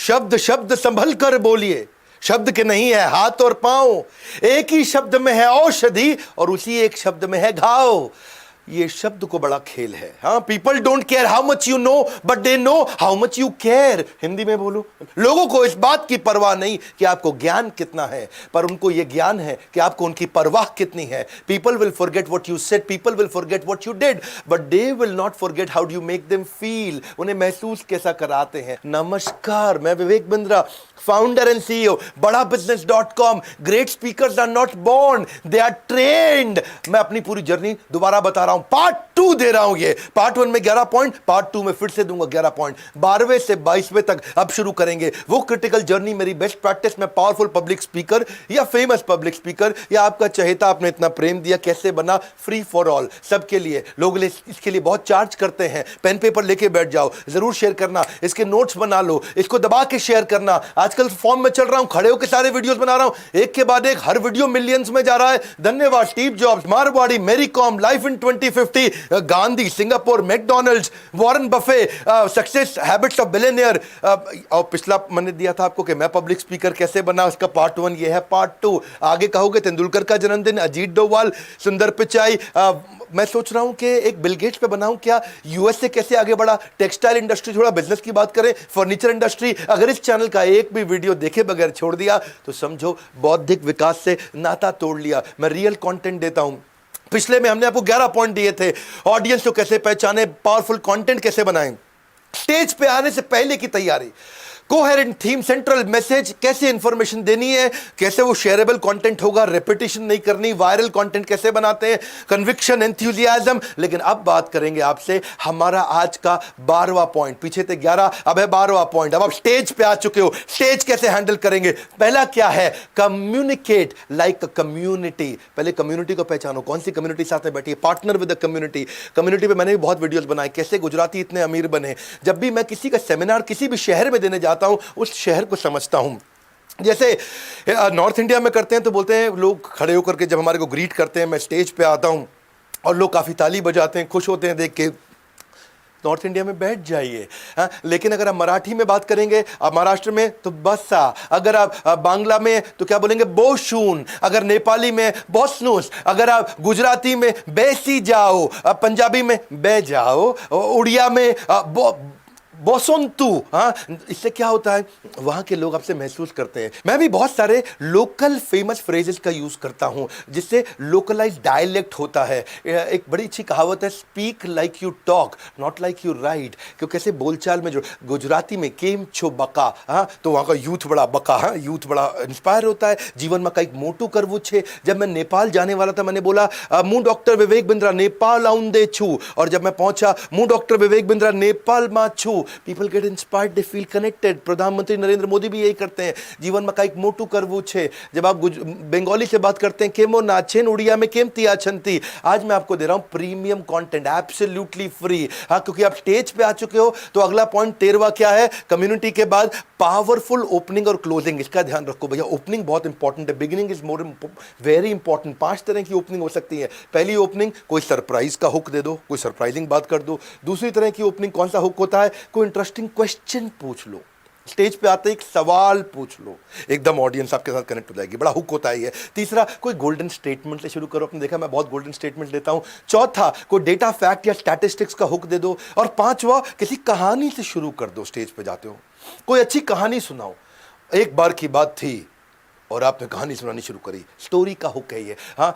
शब्द शब्द संभल कर बोलिए, शब्द के नहीं है हाथ और पांव, एक ही शब्द में है औषधि और उसी एक शब्द में है घाव। ये शब्द को बड़ा खेल है। हाँ, people don't care how much you know but they know how much you care. Hindi में बोलो, लोगों को इस बात की परवाह नहीं कि आपको ज्ञान कितना है, पर उनको यह ज्ञान है कि आपको उनकी परवाह कितनी है। People will forget what you said, people will forget what you did, but they will not forget how do you make them feel. उन्हें महसूस कैसा कराते हैं। नमस्कार, मैं Vivek Bindra, founder and CEO बड़ाबिजनेस.com। Great speakers are not born, they are trained. मैं अपनी पूरी जर्नी दोबारा बता रहा हूं, पार्ट 2 दे रहा हूं। ये पार्ट 1 में 11 पॉइंट, पार्ट 2 में फिर से दूंगा 11 पॉइंट। 12वें से 22वें तक अब शुरू करेंगे वो क्रिटिकल जर्नी, मेरी बेस्ट प्रैक्टिस में पावरफुल पब्लिक स्पीकर या फेमस पब्लिक स्पीकर या आपका चहेता आपने इतना प्रेम दिया कैसे बना, फ्री फॉर ऑल, सबके लिए। लोग इसके लिए बहुत चार्ज करते हैं। पेन पेपर लेके बैठ जाओ, जरूर शेयर करना, इसके नोट्स बना लो, इसको दबा के शेयर करना। आजकल फॉर्म में चल रहा हूं, खड़े होकर सारे वीडियोस बना रहा हूं, एक के बाद एक, हर वीडियो मिलियंस में जा रहा है। धन्यवाद स्टीव जॉब्स, मारवाड़ी, मेरी com, life in 2050, Gandhi, Singapore, McDonald's, Warren Buffett, success habits of billionaire. और पिछला मैंने दिया था आपको कि मैं पब्लिक स्पीकर कैसे बना, उसका पार्ट 1 ये है। पार्ट 2 आगे कहोगे तेंदुलकर का जन्मदिन, अजीत डोभाल, सुंदर पिचाई। मैं सोच रहा हूं कि एक बिल गेट्स पे बनाऊं क्या, यूएस से कैसे आगे बढ़ा, टेक्सटाइल इंडस्ट्री, थोड़ा बिजनेस की बात करें, फर्नीचर इंडस्ट्री। अगर इस चैनल का एक भी वीडियो देखे बगैर छोड़ दिया तो समझो बौद्धिक विकास से नाता तोड़ लिया। मैं रियल कंटेंट देता हूं। पिछले में हमने आपको 11 पॉइंट दिए थे, ऑडियंस को कैसे पहचाने, पावरफुल कंटेंट कैसे बनाएं, स्टेज पे आने से पहले की तैयारी, कोहेरेंट थीम, सेंट्रल मैसेज, कैसे इंफॉर्मेशन देनी है, कैसे वो शेयरेबल कंटेंट होगा, रेपिटेशन नहीं करनी, वायरल कंटेंट कैसे बनाते हैं, कन्विक्शन, एंथुसियाज्म। लेकिन अब बात करेंगे आपसे हमारा आज का 12वां पॉइंट। पीछे थे 11, अब है 12वां पॉइंट। अब आप स्टेज पे आ चुके हो, स्टेज कैसे हैंडल करेंगे। पहला क्या है, कम्युनिकेट लाइक अ कम्युनिटी। पहले कम्युनिटी को पहचानो, कौन सी कम्युनिटी साथ में बैठी है, partner with the community. Community पे मैंने भी बहुत वीडियोस बनाए, कैसे गुजराती इतने अमीर बने। जब भी मैं किसी का सेमिनार किसी भी शहर में देने जाता हूं, उस शहर को समझता हूं। जैसे नॉर्थ इंडिया में करते हैं तो बोलते हैं लोग खड़े होकर के, जब हमारे को ग्रीट करते हैं, मैं स्टेज पे आता हूं और लोग काफी ताली बजाते हैं, खुश होते हैं देख के। नॉर्थ इंडिया में बैठ जाइए। हाँ, लेकिन अगर आप मराठी में बात करेंगे, आप महाराष्ट्र में तो बसा, अगर आप बांग्ला में तो क्या बोलेंगे, बोशून, अगर नेपाली में बोसनूस, अगर आप गुजराती में बेसी जाओ, पंजाबी में बे जाओ, उड़िया में बोसंतु। हाँ, इससे क्या होता है, वहां के लोग आपसे महसूस करते हैं। मैं भी बहुत सारे लोकल फेमस फ्रेजेस का यूज करता हूं जिससे लोकलाइज डायलेक्ट होता है। एक बड़ी अच्छी कहावत है, speak like you talk not like you right. क्योंकि कैसे बोलचाल में जो गुजराती में केम छो बका, हाँ, तो वहां का यूथ बड़ा बका, हाँ, यूथ बड़ा इंस्पायर होता है। जीवन में कई मोटू करवू छे। जब मैं नेपाल जाने वाला था, मैंने बोला मु डॉक्टर विवेक बिंद्रा नेपाल आउंदे छू, और जब मैं पहुंचा, मु डॉक्टर विवेक बिंद्रा नेपाल मा छू। People get inspired, they feel connected. प्रधानमंत्री नरेंद्र मोदी भी यही करते हैं, जीवन में कई मोटू करवू छे। जब आप बंगाली से बात करते हैं, केमो नाचेन, उड़िया में केम तिया छंती। आज मैं आपको दे रहा हूं प्रीमियम कंटेंट, एब्सोल्युटली फ्री। हाँ, क्योंकि आप स्टेज पे आ चुके हो। तो अगला पॉइंट 13वां क्या है, कम्युनिटी के बाद पावरफुल ओपनिंग और क्लोजिंग। इसका ध्यान रखो भैया, ओपनिंग बहुत इंपॉर्टेंट है, beginning is more very important. 5 तरह की ओपनिंग हो सकती है। पहली ओपनिंग, कोई सरप्राइज का हुक दे दो, कोई सरप्राइजिंग बात कर दो। दूसरी तरह की ओपनिंग कौन सा हुक होता है, कोई इंटरेस्टिंग क्वेश्चन पूछ लो, स्टेज पे आते एक सवाल पूछ लो, एकदम ऑडियंस आपके साथ कनेक्ट हो जाएगी, बड़ा हुक होता है ये। तीसरा, कोई गोल्डन स्टेटमेंट से शुरू करो, आपने देखा मैं बहुत गोल्डन स्टेटमेंट देता हूं। चौथा, कोई डेटा फैक्ट या स्टैटिस्टिक्स का हुक दे दो। और पांचवा, किसी कहानी से शुरू कर दो। स्टेज पे जाते हो, कोई अच्छी कहानी सुनाओ। एक बार की बात थी और आपने कहानी सुनानी शुरू करी, स्टोरी का हुक है ये। हाँ,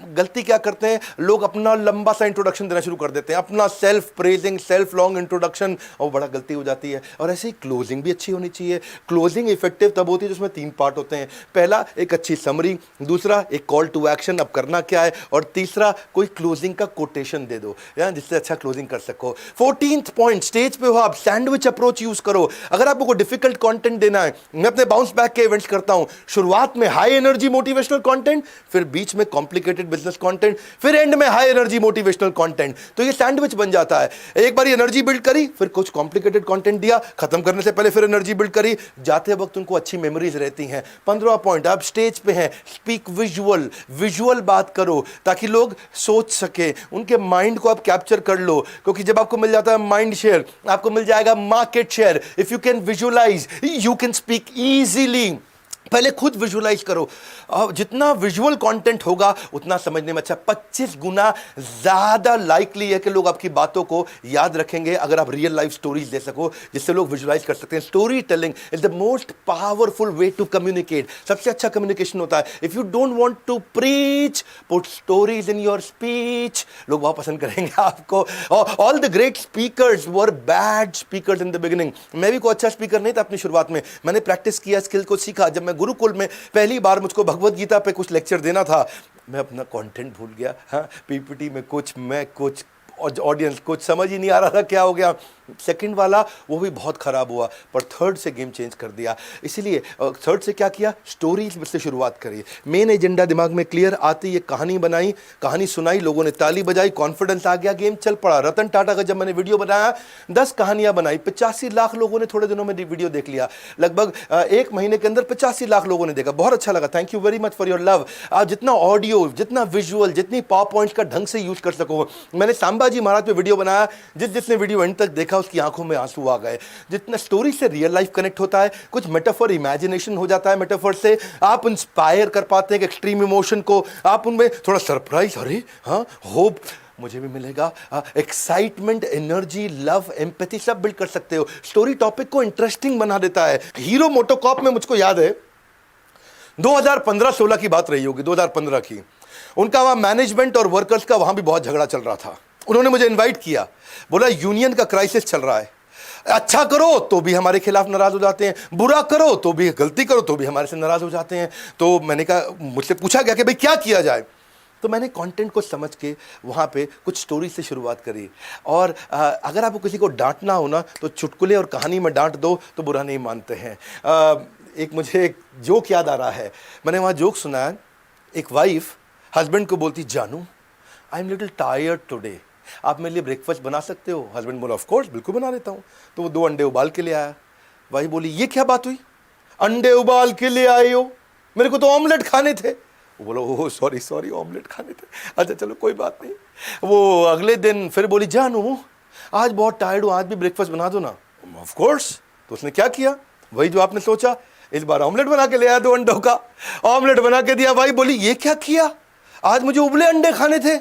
गलती क्या करते हैं लोग, अपना लंबा सा इंट्रोडक्शन देना शुरू कर देते हैं, अपना self praising, self long introduction, और बड़ा गलती हो जाती है। और ऐसे ही क्लोजिंग भी अच्छी होनी चाहिए। क्लोजिंग इफेक्टिव तब होती है जिसमें 3 पार्ट होते हैं। पहला, एक अच्छी समरी, दूसरा एक कॉल टू एक्शन, अब करना क्या है, और तीसरा कोई क्लोजिंग का कोटेशन दे दो जिससे अच्छा क्लोजिंग कर सको। 14th पॉइंट, स्टेज पे हो आप, सैंडविच अप्रोच यूज करो। अगर आपको कोई डिफिकल्ट कंटेंट देना है, मैं अपने बाउंस बैक के इवेंट्स करता हूं, शुरुआत में हाई एनर्जी मोटिवेशनल कंटेंट, फिर बीच में कॉम्प्लिकेटेड बिजनेस कंटेंट, फिर एंड में हाई एनर्जी मोटिवेशनल कंटेंट। तो ये सैंडविच बन जाता है। एक बार एनर्जी बिल्ड करी, फिर कुछ कॉम्प्लिकेटेड कंटेंट दिया, खत्म करने से पहले फिर एनर्जी बिल्ड करी। जाते वक्त उनको अच्छी मेमोरीज रहती हैं। 15 पॉइंट, आप स्टेज पे हैं, स्पीक विजुअल, विजुअल बात करो ताकि लोग सोच सके, उनके माइंड को आप कैप्चर कर लो। क्योंकि जब आपको मिल जाता है माइंड शेयर, आपको मिल जाएगा market share. If you can visualise, you can speak easily. पहले खुद विजुअलाइज करो। जितना विजुअल कंटेंट होगा उतना समझने में अच्छा, 25 गुना ज्यादा लाइकली है कि लोग आपकी बातों को याद रखेंगे अगर आप रियल लाइफ स्टोरीज दे सको जिससे लोग विजुअलाइज कर सकते हैं। Story telling is the most powerful way to communicate. सबसे अच्छा कम्युनिकेशन होता है। If you don't want to preach, put stories in your speech. लोग बहुत पसंद करेंगे आपको। All the great speakers were bad speakers in the beginning. मैं भी कोई अच्छा स्पीकर नहीं था अपनी शुरुआत में। मैंने प्रैक्टिस किया, स्किल को सीखा। जब मैं गुरुकुल में पहली बार मुझको भगवत गीता पे कुछ लेक्चर देना था, मैं अपना कंटेंट भूल गया। हाँ, पीपीटी में कुछ, मैं कुछ, ऑडियंस कुछ, समझ ही नहीं आ रहा था क्या हो गया। सेकंड वाला वो भी बहुत खराब हुआ, पर थर्ड से गेम चेंज कर दिया। इसीलिए थर्ड से क्या किया, स्टोरीज से शुरुआत करी। मेन एजेंडा दिमाग में क्लियर आती, ये कहानी बनाई, कहानी सुनाई, लोगों ने ताली बजाई, कॉन्फिडेंस आ गया, गेम चल पड़ा। रतन टाटा का जब मैंने वीडियो बनाया, 10 कहानियां बनाई, 85 लाख लोगों ने थोड़े दिनों में वीडियो देख लिया। लगभग 1 महीने के अंदर 85 लाख लोगों ने देखा। बहुत अच्छा लगा। Thank you very much for your love. आप जितना ऑडियो, जितना विजुअल, जितनी पावर पॉइंट्स का ढंग से यूज कर सको। मैंने सांबाजी महाराज पे वीडियो बनाया, जिसने वीडियो एंड तक देखा उसकी आंखों में आंसू आ गए। जितना स्टोरी से रियल लाइफ कनेक्ट होता है, कुछ मेटाफर, इमेजिनेशन हो जाता है, मेटाफर से आप इंस्पायर कर पाते हैं एक्सट्रीम इमोशन को। आप उनमें थोड़ा सरप्राइज, अरे हाँ, होप मुझे भी मिलेगा, एक्साइटमेंट, एनर्जी, लव, एम्पैथी सब बिल्ड कर सकते हो। स्टोरी टॉपिक को इंटरेस्टिंग बना देता है। हीरो मोटोकॉर्प में मुझको याद है 2015-16 की बात रही होगी, 2015 की। उनका वहां मैनेजमेंट और वर्कर्स का वहां भी बहुत झगड़ा चल रहा था। उन्होंने मुझे इनवाइट किया, बोला यूनियन का क्राइसिस चल रहा है, अच्छा करो तो भी हमारे खिलाफ नाराज हो जाते हैं, बुरा करो तो भी, गलती करो तो भी हमारे से नाराज हो जाते हैं। तो मैंने कहा, मुझसे पूछा गया कि भाई क्या किया जाए। तो मैंने कंटेंट को समझ के वहाँ पे कुछ स्टोरी से शुरुआत करी। और अगर आपको किसी को डांटना हो ना, तो चुटकुले और कहानी में डांट दो तो बुरा नहीं मानते हैं। एक मुझे एक जोक याद आ रहा है, मैंने वहाँ जोक सुना है। एक वाइफ हस्बैंड को बोलती, जानू I am little tired today, आप मेरे लिए ब्रेकफास्ट बना सकते हो? हस्बैंड बोला, ऑफ कोर्स, बिल्कुल बना देता हूँ। तो वो 2 अंडे उबाल के ले आया। वाइफ बोली, ये क्या बात हुई, अंडे उबाल के ले आए हो, मेरे को तो ऑमलेट खाने थे। वो बोला, ओह सॉरी ऑमलेट खाने थे, अच्छा चलो कोई बात नहीं। वो अगले दिन फिर बोली, जानू आज बहुत टायर्ड हूँ, आज भी ब्रेकफास्ट बना दो ना। Of course. तो उसने क्या किया, वही जो आपने सोचा, इस बार ऑमलेट बना के ले आया, 2 अंडों का ऑमलेट बना के दिया। भाई बोली, ये क्या किया, आज मुझे उबले अंडे खाने थे।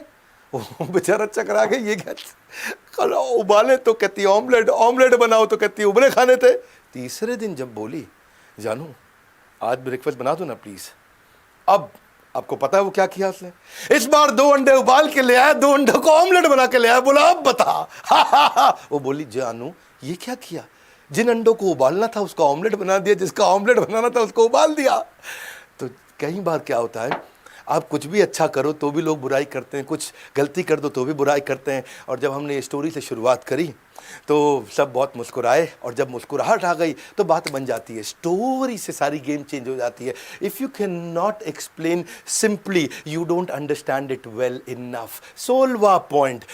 बेचारा चकरा गया, ये क्या, उबाले तो कहती ऑमलेट, ऑमलेट बनाओ तो कहती उबले खाने थे। तीसरे दिन जब बोली, जानू आज ब्रेकफास्ट बना दो ना प्लीज, अब आपको पता है वो क्या किया उसने, इस बार 2 अंडे उबाल के ले आया, 2 अंडों को ऑमलेट बना के ले आया। बोला, अब बता। वो बोली, जानू ये क्या किया, जिन अंडों को उबालना था उसका ऑमलेट बना दिया, जिसका ऑमलेट बनाना था उसको उबाल दिया। तो कई बार क्या होता है, आप कुछ भी अच्छा करो तो भी लोग बुराई करते हैं, कुछ गलती कर दो तो भी बुराई करते हैं। और जब हमने स्टोरी से शुरुआत करी तो सब बहुत मुस्कुराए, और जब मुस्कुराहट आ गई तो बात बन जाती है। स्टोरी से सारी गेम चेंज हो जाती है। If you can not explain simply, you don't understand it well enough. 16वां point,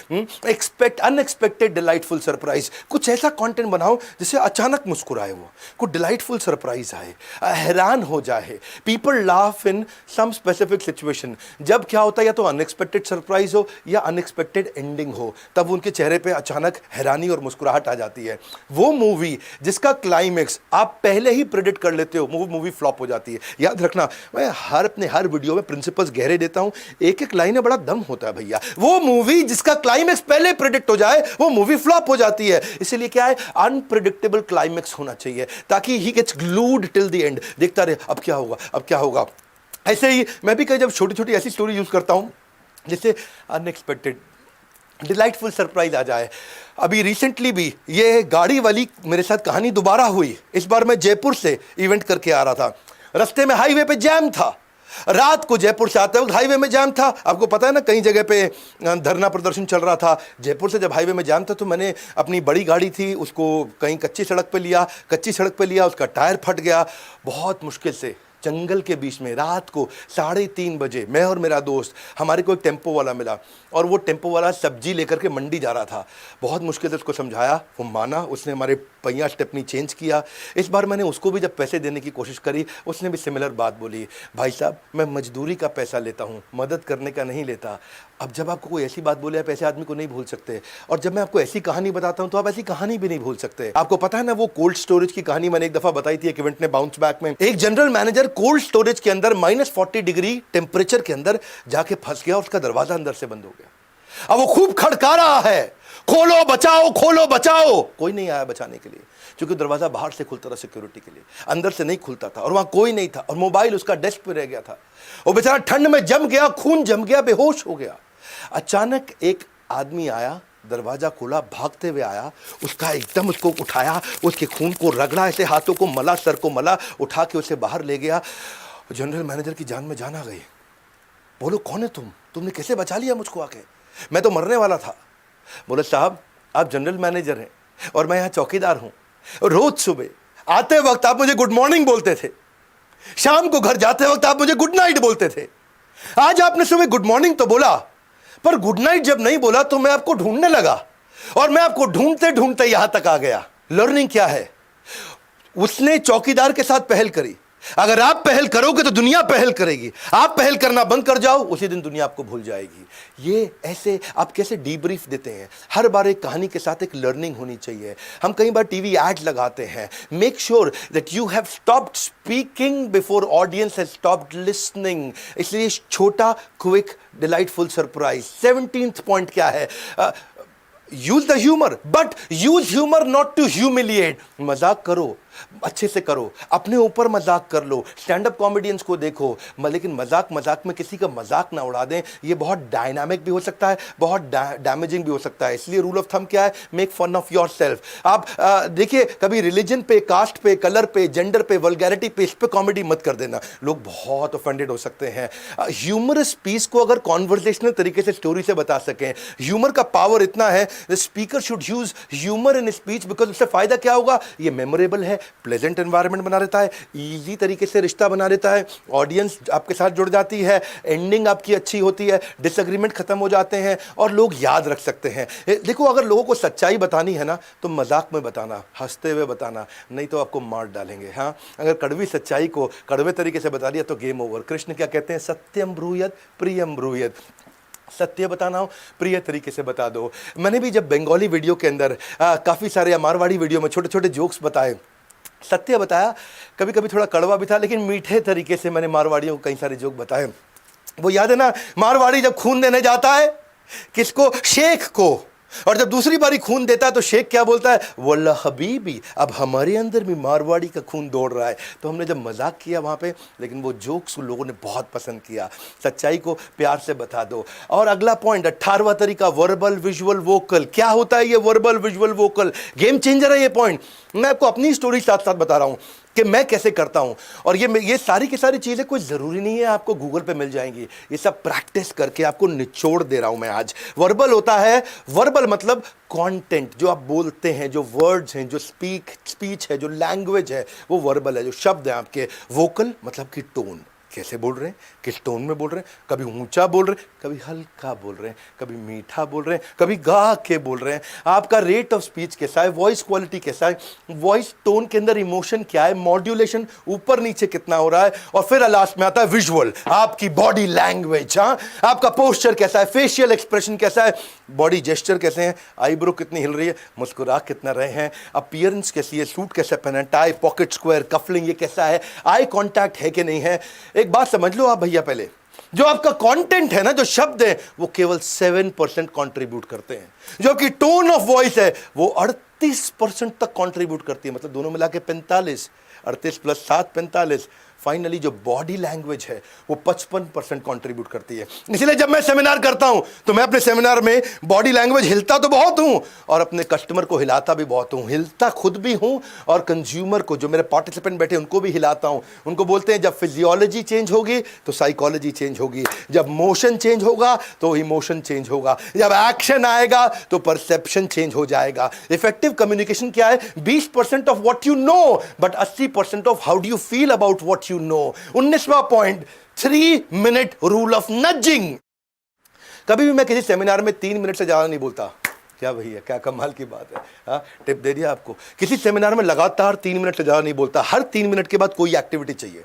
expect unexpected delightful surprise. कुछ ऐसा कंटेंट बनाओ जिससे अचानक मुस्कुराए, वो कुछ डिलाइटफुल सरप्राइज आए, हैरान हो जाए। People laugh in some specific situation. जब क्या होता है, या तो अनएक्सपेक्टेड सरप्राइज हो या अनएक्सपेक्टेड एंडिंग हो, तब उनके चेहरे पे अचानक हैरानी और मुस्कुराहट आ जाती है। वो मूवी जिसका क्लाइमेक्स आप पहले ही प्रेडिक्ट कर लेते हो, वो मूवी फ्लॉप हो जाती है। याद रखना, मैं अपने हर वीडियो में प्रिंसिपल्स गहरे देता हूं, एक एक लाइन में बड़ा दम होता है भैया। वो मूवी जिसका क्लाइमेक्स पहले प्रेडिक्ट हो जाए, वो मूवी फ्लॉप हो जाती है। इसीलिए क्या है, अनप्रेडिक्टेबल क्लाइमेक्स होना चाहिए, ताकि he gets glued till the end, देखता रहे अब क्या होगा, अब क्या होगा। ऐसे ही मैं भी कई जब छोटी छोटी ऐसी स्टोरी यूज करता हूं जिससे अनएक्सपेक्टेड डिलाइटफुल सरप्राइज आ जाए। अभी रिसेंटली भी ये गाड़ी वाली मेरे साथ कहानी दोबारा हुई। इस बार मैं जयपुर से इवेंट करके आ रहा था, रास्ते में हाईवे पे जैम था। रात को जयपुर से आते वक्त हाईवे में जैम था। आपको पता है ना, कई जगह पे धरना प्रदर्शन चल रहा था। जयपुर से जब हाईवे में जैम था तो मैंने अपनी बड़ी गाड़ी थी उसको कहीं कच्ची सड़क पे लिया, उसका टायर फट गया। बहुत मुश्किल से जंगल के बीच में रात को 3:30 बजे मैं और मेरा दोस्त, हमारे को एक टेम्पो वाला मिला और वो टेम्पो वाला सब्जी लेकर के मंडी जा रहा था। बहुत मुश्किल से उसको समझाया, वो माना, उसने हमारे पहिया स्टेपनी चेंज किया। इस बार मैंने उसको भी जब पैसे देने की कोशिश करी, उसने भी सिमिलर बात बोली, भाई साहब मैं मजदूरी का पैसा लेता हूँ, मदद करने का नहीं लेता। अब जब आपको कोई ऐसी बात बोले, आप ऐसे आदमी को नहीं भूल सकते। और जब मैं आपको ऐसी कहानी बताता हूं तो आप ऐसी कहानी भी नहीं भूल सकते। आपको पता है ना वो कोल्ड स्टोरेज की कहानी मैंने एक दफा बताई थी एक इवेंट ने, बाउंस बैक में। एक जनरल मैनेजर कोल्ड स्टोरेज के अंदर -40 डिग्री टेम्परेचर के अंदर जाके फंस गया, उसका दरवाजा अंदर से बंद हो गया। अब वो खूब खड़का रहा है, खोलो बचाओ, खोलो बचाओ। कोई नहीं आया बचाने के लिए, क्योंकि दरवाजा बाहर से खुलता था सिक्योरिटी के लिए, अंदर से नहीं खुलता था, और वहां कोई नहीं था, और मोबाइल उसका डेस्क पे रह गया था। वो बेचारा ठंड में जम गया, खून जम गया, बेहोश हो गया। अचानक एक आदमी आया, दरवाजा खोला, भागते हुए आया, उसका एकदम उसको उठाया, उसके खून को रगड़ा, ऐसे हाथों को मला, सर को मला, उठा के उसे बाहर ले गया। जनरल मैनेजर की जान में जान आ गई। बोलो कौन है तुमने कैसे बचा लिया मुझको आके, मैं तो मरने वाला था। बोले साहब आप जनरल मैनेजर हैं और मैं यहाँ चौकीदार हूँ। रोज सुबह आते वक्त आप मुझे गुड मॉर्निंग बोलते थे, शाम को घर जाते वक्त आप मुझे गुड नाइट बोलते थे। आज आपने सुबह गुड मॉर्निंग तो बोला, पर गुड नाइट जब नहीं बोला तो मैं आपको ढूंढने लगा, और मैं आपको ढूंढते ढूंढते यहां तक आ गया। लर्निंग क्या है? उसने चौकीदार के साथ पहल करी। अगर आप पहल करोगे तो दुनिया पहल करेगी। आप पहल करना बंद कर जाओ, उसी दिन दुनिया आपको भूल जाएगी। ये ऐसे आप कैसे डीब्रीफ देते हैं? हर बार एक कहानी के साथ एक लर्निंग होनी चाहिए। हम कई बार टीवी एड लगाते हैं। Make sure that you have stopped speaking before audience has stopped listening. इसलिए छोटा, quick, delightful surprise. 17th point क्या है? Use the humour, but use humour not to humiliate. मजाक करो, अच्छे से करो, अपने ऊपर मजाक कर लो। स्टैंड अप कॉमेडियंस को देखो, लेकिन मजाक मजाक में किसी का मजाक ना उड़ा दें। ये बहुत डायनामिक भी हो सकता है, बहुत डैमेजिंग भी हो सकता है। इसलिए रूल ऑफ थंब क्या है? Make fun of your self. आप देखिए, कभी रिलीजन पे, कास्ट पे, कलर पे, जेंडर पे, वल्गैरिटी पे, इस पे कॉमेडी मत कर देना, लोग बहुत ऑफेंडेड हो सकते हैं। ह्यूमरस पीस को अगर कॉन्वर्सेशनल तरीके से स्टोरी से बता सकें, ह्यूमर का पावर इतना है, the speaker should use humour in speech, because उससे फायदा क्या होगा? ये मेमोरेबल है, प्लेजेंट एनवायरनमेंट बना देता है, इजी तरीके से रिश्ता बना देता है, ऑडियंस आपके साथ जुड़ जाती है, एंडिंग आपकी अच्छी होती है, डिसएग्रीमेंट खत्म हो जाते हैं, और लोग याद रख सकते हैं। देखो, अगर लोगों को सच्चाई बतानी है ना, तो मजाक में बताना, हंसते हुए बताना, नहीं तो आपको मार डालेंगे। हाँ, अगर कड़वी सच्चाई को कड़वे तरीके से बता दिया तो गेम ओवर। कृष्ण क्या कहते हैं? सत्यम ब्रूयत प्रियम ब्रूयत। सत्य बताना हो, प्रिय तरीके से बता दो। मैंने भी जब बंगाली वीडियो के अंदर काफ़ी सारे मारवाड़ी वीडियो में छोटे छोटे जोक्स बताए, सत्य बताया, कभी कभी थोड़ा कड़वा भी था, लेकिन मीठे तरीके से मैंने मारवाड़ियों को कई सारे जोक बताए। वो याद है ना, मारवाड़ी जब खून देने जाता है किसको? शेख को, और जब दूसरी बारी खून देता है तो शेख क्या बोलता है? वल्ला हबीबी, अब हमारे अंदर भी मारवाड़ी का खून दौड़ रहा है। तो हमने जब मजाक किया वहाँ पे, लेकिन वो जोक्स लोगों ने बहुत पसंद किया। सच्चाई को प्यार से बता दो। और अगला पॉइंट, 18वां तरीका, वर्बल विजुअल वोकल। क्या होता है ये verbal visual vocal? Game changer है ये पॉइंट। मैं आपको अपनी स्टोरी साथ साथ बता रहा हूँ कि मैं कैसे करता हूं। और ये सारी की सारी चीजें कोई जरूरी नहीं है आपको गूगल पे मिल जाएंगी, ये सब प्रैक्टिस करके आपको निचोड़ दे रहा हूं मैं आज। वर्बल होता है, वर्बल मतलब कंटेंट, जो आप बोलते हैं, जो वर्ड्स हैं, जो स्पीच है, जो लैंग्वेज है, वो वर्बल है, जो शब्द है आपके। वोकल मतलब कि टोन, कैसे बोल रहे हैं, किस टोन में बोल रहे हैं, कभी ऊंचा बोल रहे हैं, कभी हल्का बोल रहे हैं, कभी मीठा बोल रहे हैं, कभी गा के बोल रहे हैं। आपका रेट ऑफ स्पीच कैसा है, वॉइस क्वालिटी कैसा है, वॉइस टोन के अंदर इमोशन क्या है, मॉड्यूलेशन ऊपर नीचे कितना हो रहा है, और फिर लास्ट में आता है विजुअल, आपकी बॉडी लैंग्वेज। हाँ, आपका पोस्चर कैसा है, फेशियल एक्सप्रेशन कैसा है, बॉडी जेस्चर कैसे हैं, आईब्रो कितनी हिल रही है, मुस्कुरा कितना रहे हैं, अपीयरेंस कैसी है, सूट कैसे पहना है, टाई, पॉकेट स्क्वायर, कफलिंग ये कैसा है, आई कॉन्टैक्ट है कि नहीं है। एक बात समझ लो आप भैया, पहले जो आपका कंटेंट है ना, जो शब्द है, वो केवल 7% कंट्रीब्यूट करते हैं, जो कि टोन ऑफ वॉइस है वो 38% तक कंट्रीब्यूट करती है। मतलब दोनों मिला के 45, 38 + 7 45। फाइनली जो बॉडी लैंग्वेज है वो 55% कंट्रीब्यूट करती है। इसलिए जब मैं सेमिनार करता हूं तो मैं अपने सेमिनार में बॉडी लैंग्वेज हिलता तो बहुत हूं, और अपने कस्टमर को हिलाता भी बहुत हूं, हिलता खुद भी हूं, और कंज्यूमर को, जो मेरे पार्टिसिपेंट बैठे उनको भी हिलाता हूं। उनको बोलते हैं, जब फिजियोलॉजी चेंज होगी तो साइकोलॉजी चेंज होगी, जब मोशन चेंज होगा तो इमोशन चेंज होगा, जब एक्शन आएगा तो परसेप्शन चेंज हो जाएगा। इफेक्टिव कम्युनिकेशन क्या है? 20% of what you know, but 80% of how do you feel about what what you know। 19वां point, 3 minute rule of nudging. कभी भी मैं किसी सेमिनार में 3 मिनट से ज्यादा नहीं बोलता। क्या भैया, क्या कमाल की बात है। हाँ, टिप दे दिया आपको। किसी सेमिनार में लगातार 3 मिनट से ज्यादा नहीं बोलता। हर 3 मिनट के बाद कोई एक्टिविटी चाहिए।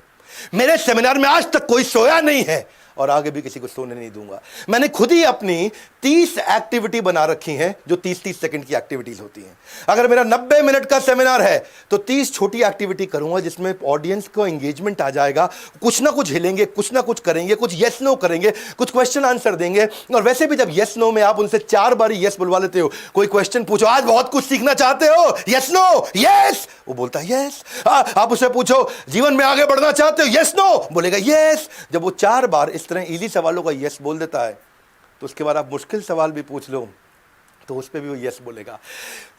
मेरे सेमिनार में आज तक कोई सोया नहीं है और आगे भी किसी को सोने नहीं दूंगा। मैंने खुद ही अपनी 30 एक्टिविटी बना रखी हैं जो 30-30 सेकंड की एक्टिविटीज होती हैं। अगर मेरा 90 मिनट का सेमिनार है तो 30 छोटी एक्टिविटी करूंगा जिसमें ऑडियंस को एंगेजमेंट आ जाएगा। कुछ ना कुछ हिलेंगे, कुछ ना कुछ करेंगे, कुछ यस नो करेंगे, कुछ क्वेश्चन आंसर देंगे। और वैसे भी जब यस नो में आप उनसे 4 बारी यस बुलवा लेते हो, कोई क्वेश्चन पूछो, आज बहुत कुछ सीखना चाहते हो, यस नो यस, वो बोलता है यस। आप उससे पूछो जीवन में आगे बढ़ना चाहते हो, यस नो, बोलेगा यस। जब वो 4 बार इस तरह इजी सवालों का यस बोल देता है तो उसके बाद आप मुश्किल सवाल भी पूछ लो तो उस पर भी वो यस बोलेगा।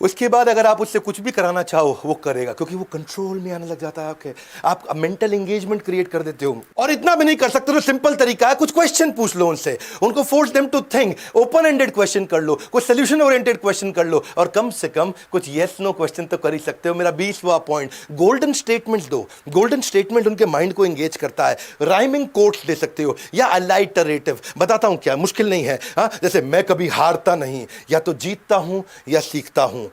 उसके बाद अगर आप उससे कुछ भी कराना चाहो वो करेगा, क्योंकि वो कंट्रोल में आने लग जाता है आपके। आप मेंटल एंगेजमेंट क्रिएट कर देते हो। और इतना भी नहीं कर सकते तो सिंपल तरीका है, कुछ क्वेश्चन पूछ लो उनसे, उनको force them to think, open ended question कर लो, कुछ सोल्यूशन ओरिएंटेड क्वेश्चन कर लो, और कम से कम कुछ यस नो क्वेश्चन तो कर ही सकते हो। मेरा 20वां पॉइंट, गोल्डन स्टेटमेंट्स दो। गोल्डन स्टेटमेंट उनके माइंड को एंगेज करता है। राइमिंग कोट्स दे सकते हो या अलाइटरेटिव। बताता हूं क्या, मुश्किल नहीं है। जैसे मैं कभी हारता नहीं, या तो जीतता हूं या सीखता हूं।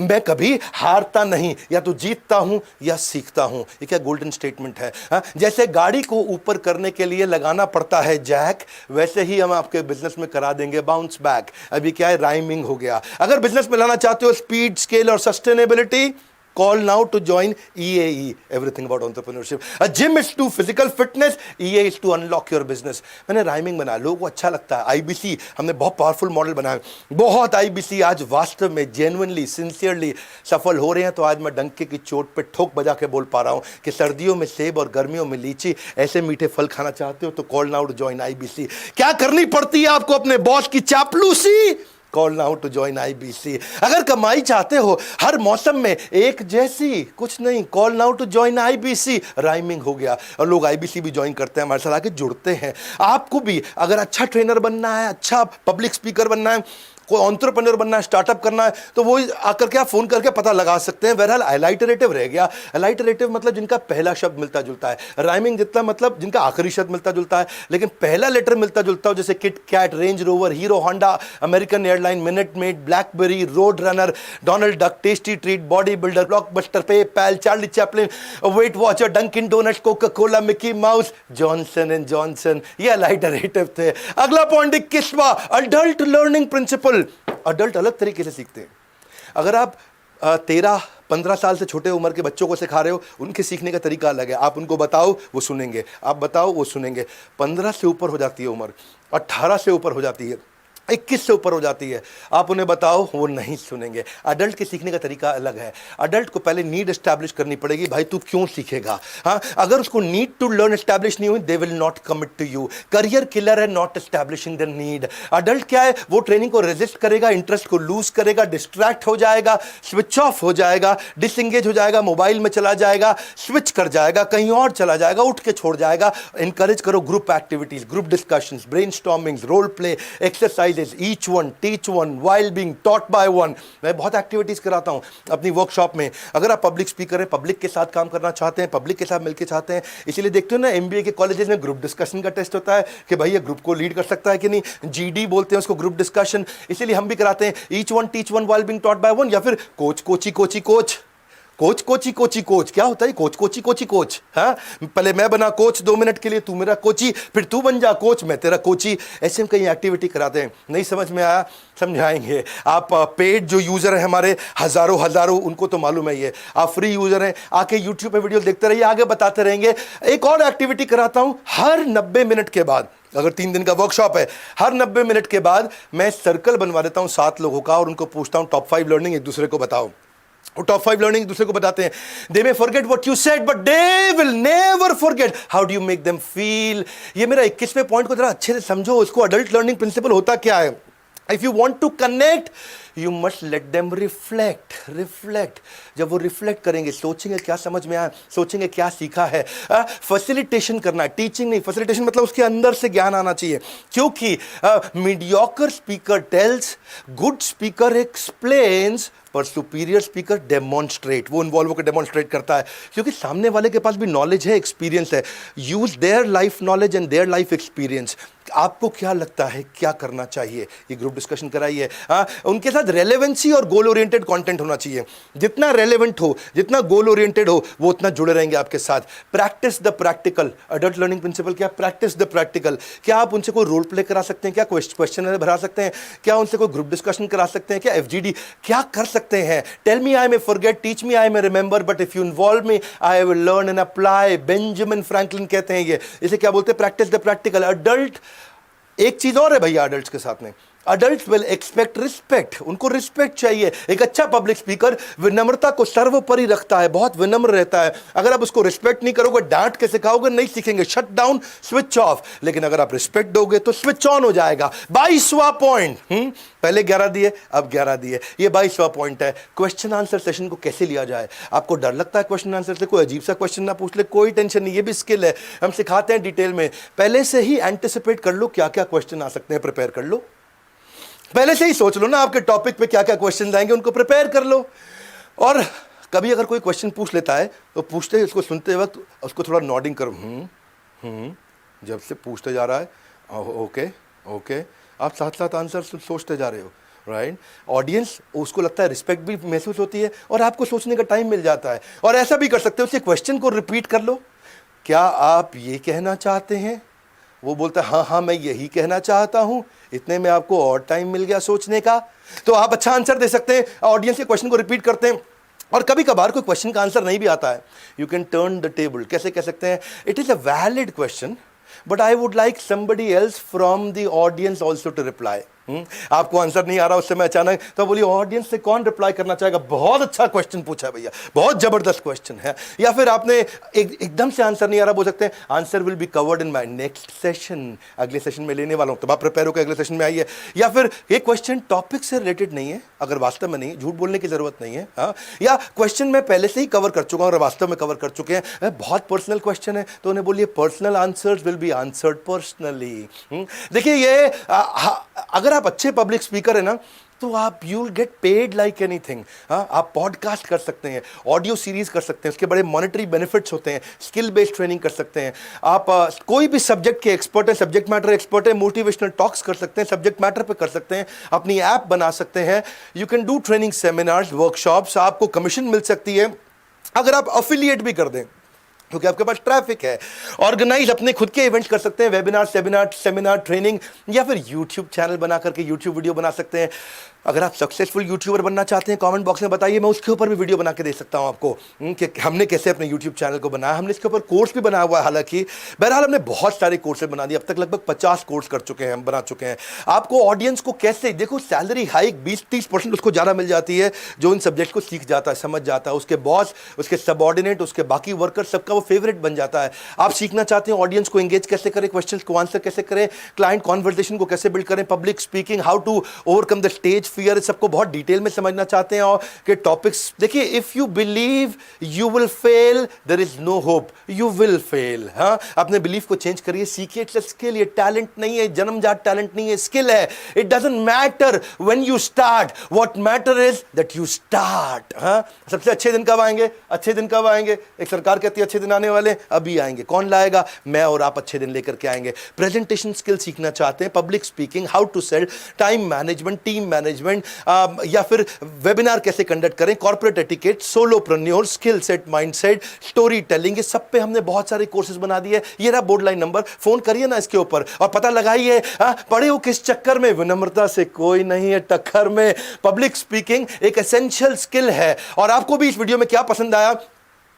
मैं कभी हारता नहीं, या तो जीतता हूं या सीखता हूं। ये क्या गोल्डन स्टेटमेंट है। जैसे गाड़ी को ऊपर करने के लिए लगाना पड़ता है जैक, वैसे ही हम आपके बिजनेस में करा देंगे बाउंस बैक। अभी क्या है, राइमिंग हो गया। अगर बिजनेस में लाना चाहते हो स्पीड, स्केल और sustainability, call now to join EAE, everything about entrepreneurship। A gym is to physical fitness, EA is to unlock your business। मैंने राइमिंग बनाया, लोगों को अच्छा लगता है। IBC हमने बहुत पावरफुल मॉडल बनाया, बहुत IBC आज वास्तव में जेन्युइनली सिंसियरली सफल हो रहे हैं। तो आज मैं डंके की चोट पे ठोक बजा के बोल पा रहा हूं कि सर्दियों में सेब और गर्मियों में लीची, ऐसे मीठे फल खाना चाहते हो तो call now to join IBC। क्या करनी पड़ती है आपको, अपने बॉस की चापलूसी, call now to join IBC। अगर कमाई चाहते हो हर मौसम में एक जैसी, कुछ नहीं, call now to join IBC। Rhyming हो गया और लोग IBC भी ज्वाइन करते हैं, हमारे साथ आके जुड़ते हैं। आपको भी अगर अच्छा ट्रेनर बनना है, अच्छा पब्लिक स्पीकर बनना है, कोई एंटरप्रेन्योर बनना है, स्टार्टअप करना है, तो वो आकर के आप फोन करके पता लगा सकते हैं। बहरहाल अलाइटरेटिव रह गया। अलाइटरेटिव मतलब जिनका पहला शब्द मिलता जुलता है। राइमिंग जितना मतलब जिनका आखिरी शब्द मिलता जुलता है लेकिन पहला लेटर मिलता जुलता हो, जैसे Kit Kat, Range Rover, Hero Honda, American Airline, Minute Maid, BlackBerry, Road Runner, Donald Duck, Tasty Treat, body builder, Blockbuster, PayPal, Charlie Chaplin, Weight Watcher, Dunkin Donuts, Coca Cola, Mickey Mouse, Johnson and Johnson. ये alliterative थे। अगला point 21वां, adult learning principle. Adult अलग तरीके से सीखते हैं। अगर आप 13-15 साल से छोटे उम्र के बच्चों को सिखा रहे हो, उनके सीखने का तरीका अलग है। आप उनको बताओ वो सुनेंगे, आप बताओ वो सुनेंगे। 15 से ऊपर हो जाती है उम्र, 18 से ऊपर हो जाती है, 21 से ऊपर हो जाती है, आप उन्हें बताओ वो नहीं सुनेंगे। अडल्ट के सीखने का तरीका अलग है। अडल्ट को पहले नीड एस्टैब्लिश करनी पड़ेगी, भाई तू क्यों सीखेगा। हाँ, अगर उसको नीड टू लर्न एस्टैब्लिश नहीं हुई, they will not commit to you. Career killer है not establishing the need. Adult क्या है, वो ट्रेनिंग को रेजिस्ट करेगा, इंटरेस्ट को लूज करेगा, डिस्ट्रैक्ट हो जाएगा, स्विच ऑफ हो जाएगा, डिसएंगेज हो जाएगा, मोबाइल में चला जाएगा, स्विच कर जाएगा, कहीं और चला जाएगा, उठ के छोड़ जाएगा। इंकरेज करो group activities, group discussions, brainstorming, role play, exercise, each one teach one while being taught by one। मैं बहुत एक्टिविटीज कराता हूं अपनी वर्कशॉप में। अगर आप पब्लिक स्पीकर हैं, पब्लिक के साथ काम करना चाहते हैं, पब्लिक के साथ मिलकर चाहते हैं, इसीलिए देखते हो ना MBA के कॉलेजेस में ग्रुप डिस्कशन का टेस्ट होता है कि भाई ये ग्रुप को लीड कर सकता है कि नहीं। GD बोलते हैं उसको, ग्रुप डिस्कशन। इसीलिए हम भी कराते हैं each one teach one while being taught by one, या फिर coach Kochi Kochi coach, coach Kochi Kochi coach. क्या होता है कोच कोची कोची कोच। हाँ, पहले मैं बना कोच 2 मिनट के लिए, तू मेरा कोची, फिर तू बन जा कोच, मैं तेरा कोची। ऐसे हम कई एक्टिविटी कराते हैं। नहीं समझ में आया, समझाएंगे। आप पेड जो यूजर हैं हमारे, हजारों, उनको तो मालूम है ये। आप फ्री यूजर हैं, आके यूट्यूब पे वीडियो देखते रहिए, आगे बताते रहेंगे। एक और एक्टिविटी कराता हूं हर 90 मिनट के बाद। अगर 3 दिन का वर्कशॉप है, हर 90 मिनट के बाद मैं सर्कल बनवा देता हूं 7 लोगों का और उनको पूछता हूं टॉप 5 लर्निंग एक दूसरे को बताओ। टॉप 5 लर्निंग एक दूसरे को बताते हैं। They may forget what you said but they will never forget how do you make them feel. ये मेरा 21वें पॉइंट को जरा अच्छे से समझो। इसको अडल्ट लर्निंग प्रिंसिपल होता क्या है। If you want to connect you must let them reflect. जब वो रिफ्लेक्ट करेंगे, सोचेंगे क्या समझ में आया, सोचेंगे क्या सीखा है। फैसिलिटेशन करना है, टीचिंग नहीं, फैसिलिटेशन मतलब उसके अंदर से ज्ञान आना चाहिए। क्योंकि mediocre speaker tells, good speaker explains, पर सुपीरियर स्पीकर डेमोन्स्ट्रेट, वो इन्वॉल्व होकर डेमोन्स्ट्रेट करता है, क्योंकि सामने वाले के पास भी नॉलेज है, एक्सपीरियंस है। Use their life knowledge and their life experience. आपको क्या लगता है क्या करना चाहिए, ये ग्रुप डिस्कशन कराइए। उनके साथ रेलेवेंसी और गोल ओरिएंटेड कंटेंट होना चाहिए। जितना रेलेवेंट हो, जितना गोल ओरिएंटेड हो, वो उतना जुड़े रहेंगे आपके साथ। Practice the practical, adult learning principle क्या, प्रैक्टिस द प्रैक्टिकल। क्या आप उनसे कोई रोल प्ले करा सकते हैं, क्या क्वेश्चन भरा सकते हैं, क्या उनसे कोई ग्रुप डिस्कशन करा सकते हैं, क्या FGD क्या कर सकते हैं। Tell me I may forget, teach me I may remember, but if you involve me I will learn and apply. Benjamin Franklin कहते हैं ये, इसे क्या बोलते हैं, प्रैक्टिस द प्रैक्टिकल। अडल्ट, एक चीज और है भैया अडल्ट्स के साथ में, अडल्ट्स विल एक्सपेक्ट रिस्पेक्ट, उनको रिस्पेक्ट चाहिए। एक अच्छा पब्लिक स्पीकर विनम्रता को सर्वोपरि रखता है, बहुत विनम्र रहता है। अगर आप उसको रिस्पेक्ट नहीं करोगे, डांट के सिखाओगे, नहीं सीखेंगे। Shut down, switch off. लेकिन अगर आप रिस्पेक्ट दोगे तो स्विच ऑन हो जाएगा। 22वां पॉइंट, पहले 11 दिए, अब 11 दिए, ये 22वां पॉइंट है। क्वेश्चन आंसर सेशन को कैसे लिया जाए। आपको डर लगता है क्वेश्चन आंसर से, कोई अजीब सा क्वेश्चन ना पूछ ले, कोई टेंशन नहीं, ये भी स्किल है, हम सिखाते हैं डिटेल में। पहले से ही एंटिसिपेट कर लो क्या क्या क्वेश्चन आ सकते हैं, प्रिपेयर कर लो। पहले से ही सोच लो ना आपके टॉपिक पे क्या क्या क्वेश्चन आएंगे, उनको प्रिपेयर कर लो। और कभी अगर कोई क्वेश्चन पूछ लेता है तो पूछते ही उसको सुनते वक्त उसको थोड़ा नॉडिंग करो, जब से पूछते जा रहा है, ओके ओके, आप साथ साथ आंसर सोचते जा रहे हो, राइट। ऑडियंस, उसको लगता है रिस्पेक्ट भी महसूस होती है और आपको सोचने का टाइम मिल जाता है। और ऐसा भी कर सकते हो, उसी क्वेश्चन को रिपीट कर लो, क्या आप ये कहना चाहते हैं। वो बोलता है हाँ मैं यही कहना चाहता हूं। इतने में आपको और टाइम मिल गया सोचने का, तो आप अच्छा आंसर दे सकते हैं। ऑडियंस के क्वेश्चन को रिपीट करते हैं। और कभी कभार कोई क्वेश्चन का आंसर नहीं भी आता है, you can turn the table. कैसे कह सकते हैं, it is a valid question but I would like somebody else from the audience also to reply. आपको आंसर नहीं आ रहा उस समय अचानक, तो बोलिए ऑडियंस से कौन रिप्लाई करना चाहेगा, बहुत अच्छा क्वेश्चन पूछा है भैया, बहुत जबरदस्त क्वेश्चन है। या फिर आपने एकदम से आंसर नहीं आ रहा, बोल सकते हैं answer will be covered in my next session, अगले सेशन में लेने वाला हूं, तो आप प्रिपेयर होकर अगले सेशन में आइए। या फिर ये क्वेश्चन टॉपिक से रिलेटेड नहीं है, अगर वास्तव में नहीं, झूठ बोलने की जरूरत नहीं है। हाँ, या क्वेश्चन मैं पहले से ही कवर कर चुका हूं, अगर वास्तव में कवर कर चुके हैं, बहुत पर्सनल क्वेश्चन है, तो उन्हें बोलिए personal answers will be answered personally. देखिए ये अगर आप अच्छे पब्लिक स्पीकर है ना, तो आप you will get paid like anything. आप पॉडकास्ट कर सकते हैं, ऑडियो सीरीज कर सकते हैं, उसके बड़े मॉनेटरी बेनिफिट्स होते हैं, स्किल बेस्ड ट्रेनिंग कर सकते हैं। आप कोई भी सब्जेक्ट के एक्सपर्ट है, सब्जेक्ट मैटर एक्सपर्ट है, मोटिवेशनल टॉक्स कर सकते हैं, सब्जेक्ट मैटर पे कर सकते हैं, अपनी ऐप बना सकते हैं। You can do training seminars, workshops, आपको कमीशन मिल सकती है अगर आप अफिलिएट भी कर दें, क्योंकि आपके पास ट्रैफिक है। ऑर्गेनाइज अपने खुद के इवेंट्स कर सकते हैं, वेबिनार, सेमिनार, ट्रेनिंग, या फिर यूट्यूब चैनल बना करके यूट्यूब वीडियो बना सकते हैं। अगर आप सक्सेसफुल यूट्यूबर बनना चाहते हैं, कमेंट बॉक्स में बताइए, मैं उसके ऊपर भी वीडियो बना के दे सकता हूं आपको कि हमने कैसे अपने यूट्यूब चैनल को बनाया। हमने इसके ऊपर कोर्स भी बनाया हुआ है, हालांकि बहरहाल हमने बहुत सारे कोर्सेज बना दिए, अब तक लगभग 50 कोर्स कर चुके हैं, हम बना चुके हैं। आपको ऑडियंस को कैसे, देखो सैलरी हाइक 20-30% उसको ज़्यादा मिल जाती है जो इन सब्जेक्ट को सीख जाता है, समझ जाता है। उसके बॉस, उसके सबऑर्डिनेट, उसके बाकी वर्कर, सबका वो फेवरेट बन जाता है। आप सीखना चाहते हैं ऑडियंस को एंगेज कैसे करें, क्वेश्चंस को आंसर कैसे करें, क्लाइंट कॉन्वर्सेशन को कैसे बिल्ड करें, public speaking, how to overcome the stage fear, सबको बहुत डिटेल में समझना चाहते हैं और के टॉपिक्स। देखिए, if you believe you will fail, there is no hope, you will fail. हाँ, अपने बिलीफ को चेंज करिए, सीखिए। इट्स अ स्किल, ये टैलेंट नहीं है, जन्मजात टैलेंट नहीं है, स्किल है। It doesn't matter when you start, what matter is that you start. हाँ, सबसे अच्छे दिन कब आएंगे, अच्छे दिन कब आएंगे, एक सरकार कहती है अच्छे दिन आने वाले, अभी आएंगे। कौन लाएगा, मैं और आप अच्छे दिन लेकर के आएंगे। प्रेजेंटेशन स्किल सीखना चाहते हैं, public speaking, how to sell, time management, team management, या फिर वेबिनार कैसे कंडक्ट करें, corporate etiquette, solopreneur, skill set, mindset, story telling, ये सब पे हमने बहुत सारे कोर्सेज बना दिए। ये रहा बोर्ड लाइन नंबर, फोन करिए ना इसके ऊपर और पता लगाइए पढ़े हो किस चक्कर में। विनम्रता से कोई नहीं है टक्कर में। पब्लिक स्पीकिंग एक एसेंशियल स्किल है। और आपको भी इस वीडियो में क्या पसंद आया,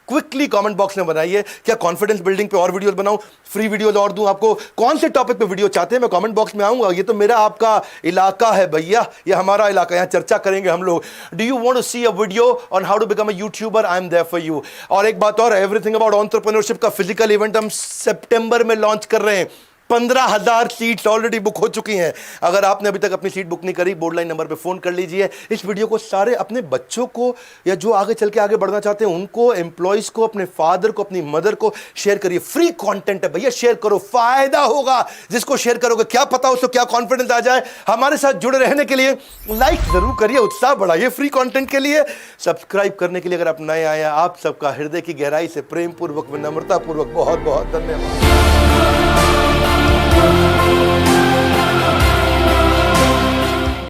क्विकली कमेंट बॉक्स में बनाइए। क्या कॉन्फिडेंस बिल्डिंग पे और वीडियोस बनाऊं, फ्री वीडियोस और दूं आपको, कौन से टॉपिक पे वीडियो चाहते हैं, मैं कमेंट बॉक्स में आऊंगा। ये तो मेरा आपका इलाका है भैया, ये हमारा इलाका, यहां चर्चा करेंगे हम लोग। Do you want to see a video on how to become a youtuber, I am there for you. और एक बात और, एवरीथिंग अबाउट एंटरप्रेन्योरशिप का फिजिकल इवेंट हम सितंबर में लॉन्च कर रहे हैं। 15,000 सीट्स ऑलरेडी बुक हो चुकी हैं। अगर आपने अभी तक अपनी सीट बुक नहीं करी, बोर्ड लाइन नंबर पे फोन कर लीजिए। इस वीडियो को सारे अपने बच्चों को या जो आगे चल के आगे बढ़ना चाहते हैं उनको, एम्प्लॉइज को, अपने फादर को, अपनी मदर को शेयर करिए। फ्री कंटेंट है भैया, शेयर करो, फायदा होगा। जिसको शेयर करोगे क्या पता उसको क्या कॉन्फिडेंस आ जाए। हमारे साथ जुड़े रहने के लिए लाइक जरूर करिए, उत्साह बढ़ाइए फ्री कंटेंट के लिए। सब्सक्राइब करने के लिए अगर आप नए आए हैं, आप सबका हृदय की गहराई से प्रेम पूर्वक, विनम्रता पूर्वक बहुत बहुत धन्यवाद।